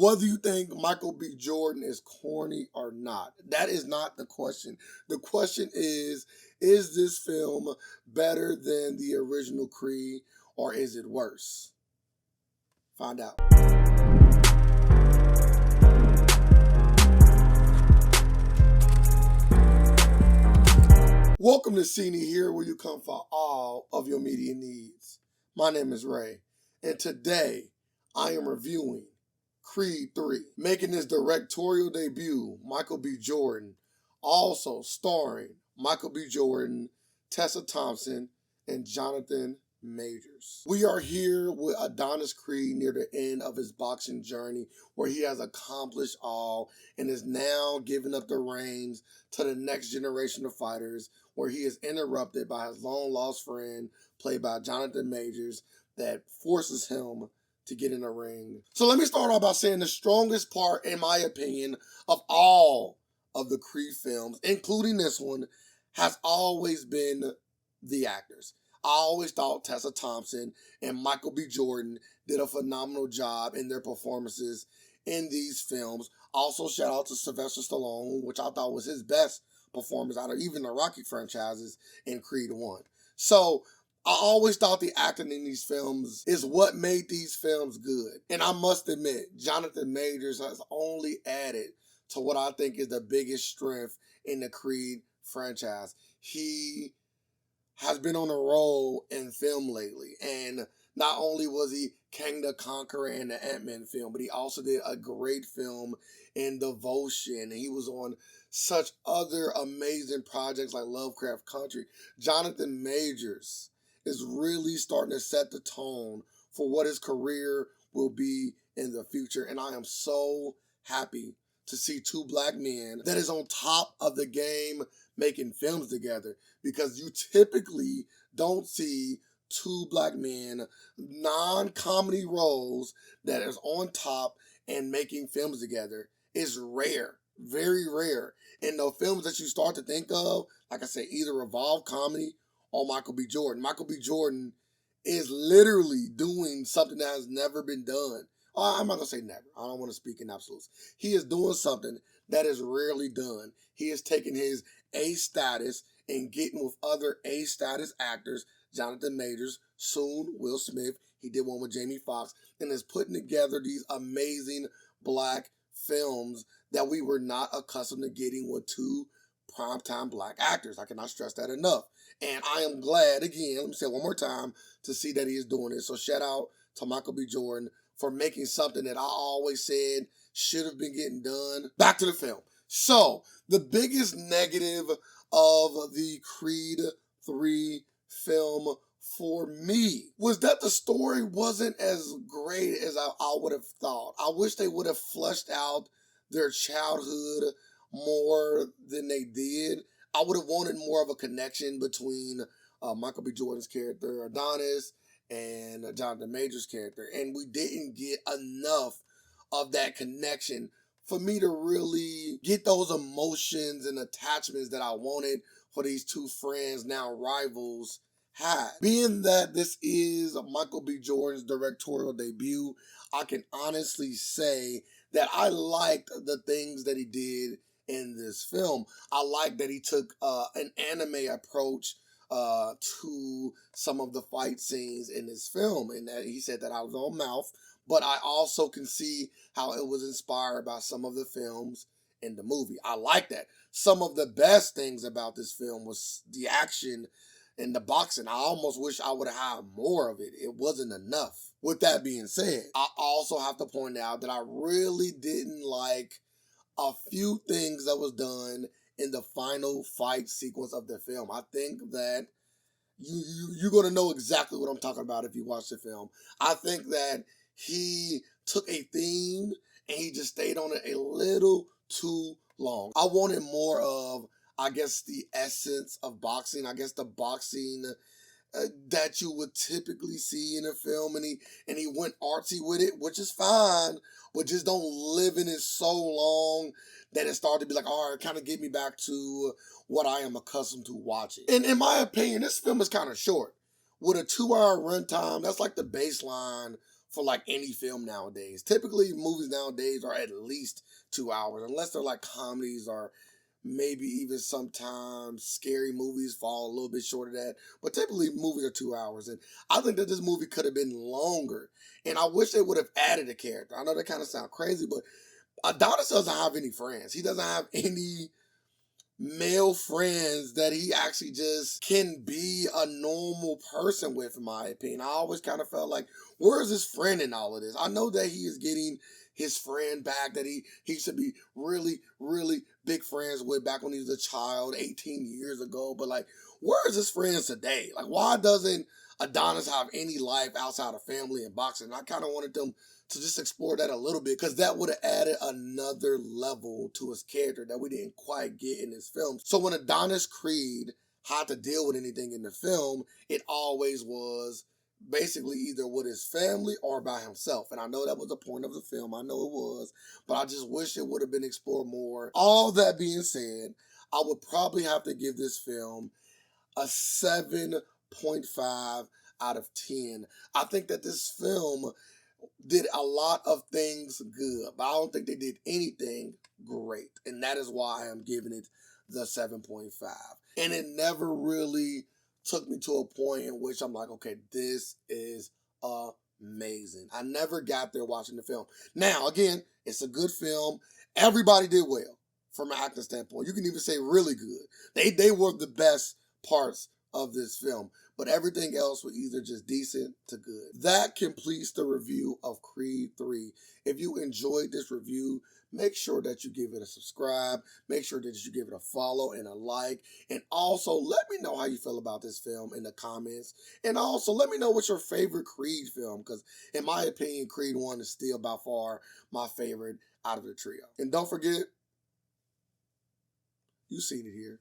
whether you think Michael B. Jordan is corny or not. That is not the question. The question is this film better than the original Creed or is it worse? Find out. Welcome to Cine Here, where you come for all of your media needs. My name is Ray, and today I am reviewing Creed 3. Making his directorial debut, Michael B. Jordan, also starring Michael B. Jordan, Tessa Thompson, and Jonathan Majors. We are here with Adonis Creed near the end of his boxing journey, where he has accomplished all and is now giving up the reins to the next generation of fighters, where he is interrupted by his long-lost friend, played by Jonathan Majors, that forces him to get in the ring. So let me start off by saying the strongest part, in my opinion, of all of the Creed films, including this one, has always been the actors. I always thought Tessa Thompson and Michael B. Jordan did a phenomenal job in their performances in these films. Also, shout out to Sylvester Stallone, which I thought was his best performance out of even the Rocky franchises in Creed 1. So, I always thought the acting in these films is what made these films good. And I must admit, Jonathan Majors has only added to what I think is the biggest strength in the Creed franchise. He has been on a roll in film lately. And not only was he Kang the Conqueror in the Ant-Man film, but he also did a great film in Devotion. And he was on such other amazing projects like Lovecraft Country. Jonathan Majors is really starting to set the tone for what his career will be in the future. And I am so happy to see two black men that is on top of the game making films together, because you typically don't see two black men, non-comedy roles that is on top and making films together. It's rare, very rare. And the films that you start to think of, like I said, either revolve comedy or Michael B. Jordan. Michael B. Jordan is literally doing something that has never been done. I'm not going to say never. I don't want to speak in absolutes. He is doing something that is rarely done. He is taking his A status and getting with other A status actors, Jonathan Majors, soon Will Smith. He did one with Jamie Foxx, and is putting together these amazing black films that we were not accustomed to getting with two primetime black actors. I cannot stress that enough. And I am glad, again, let me say it one more time, to see that he is doing it. So shout out to Michael B. Jordan for making something that I always said should have been getting done. Back to the film. So, the biggest negative of the Creed 3 film for me was that the story wasn't as great as I would have thought. I wish they would have fleshed out their childhood more than they did. I would have wanted more of a connection between Michael B. Jordan's character, Adonis, and Jonathan Majors' character. And we didn't get enough of that connection for me to really get those emotions and attachments that I wanted for these two friends, now rivals, had. Being that this is Michael B. Jordan's directorial debut, I can honestly say that I liked the things that he did in this film. I like that he took an anime approach to some of the fight scenes in this film, and that he said that I was on mouth, but I also can see how it was inspired by some of the films in the movie. I like that. Some of the best things about this film was the action and the boxing. I almost wish I would have had more of it. It wasn't enough. With that being said, I also have to point out that I really didn't like a few things that was done in the final fight sequence of the film. I think that you're going to know exactly what I'm talking about if you watch the film. I think that he took a theme and he just stayed on it a little too long. I wanted more of, I guess, the essence of boxing. I guess the boxing that you would typically see in a film, and he went artsy with it, which is fine, but just don't live in it so long that it started to be like, all right, kind of get me back to what I am accustomed to watching. And in my opinion, this film is kind of short. With a 2-hour runtime, that's like the baseline for like any film nowadays. Typically, movies nowadays are at least 2 hours, unless they're like comedies or maybe even sometimes scary movies fall a little bit short of that. But typically, movies are 2 hours, and I think that this movie could have been longer. And I wish they would have added a character. I know that kind of sounds crazy, but Adonis doesn't have any friends. He doesn't have any male friends that he actually just can be a normal person with, in my opinion. I always kind of felt like, where's his friend in all of this? I know that he is getting his friend back that he should be really, really big friends with back when he was a child 18 years ago. But like, where is his friends today? Like, why doesn't Adonis have any life outside of family and boxing? I kind of wanted them to just explore that a little bit, because that would have added another level to his character that we didn't quite get in this film. So when Adonis Creed had to deal with anything in the film, it always was basically either with his family or by himself. And I know that was the point of the film. I know it was, but I just wish it would have been explored more. All that being said, I would probably have to give this film a 7.5 out of 10. I think that this film did a lot of things good, but I don't think they did anything great. And that is why I'm giving it the 7.5. And it never really took me to a point in which I'm like, okay, this is amazing. I never got there watching the film. Now, again, it's a good film. Everybody did well from an acting standpoint. You can even say really good. They were the best parts of this film, but everything else was either just decent to good. That completes the review of Creed 3. If you enjoyed this review, make sure that you give it a subscribe. Make sure that you give it a follow and a like. And also, let me know how you feel about this film in the comments. And also, let me know what's your favorite Creed film, because in my opinion, Creed 1 is still by far my favorite out of the trio. And don't forget, you've seen it here.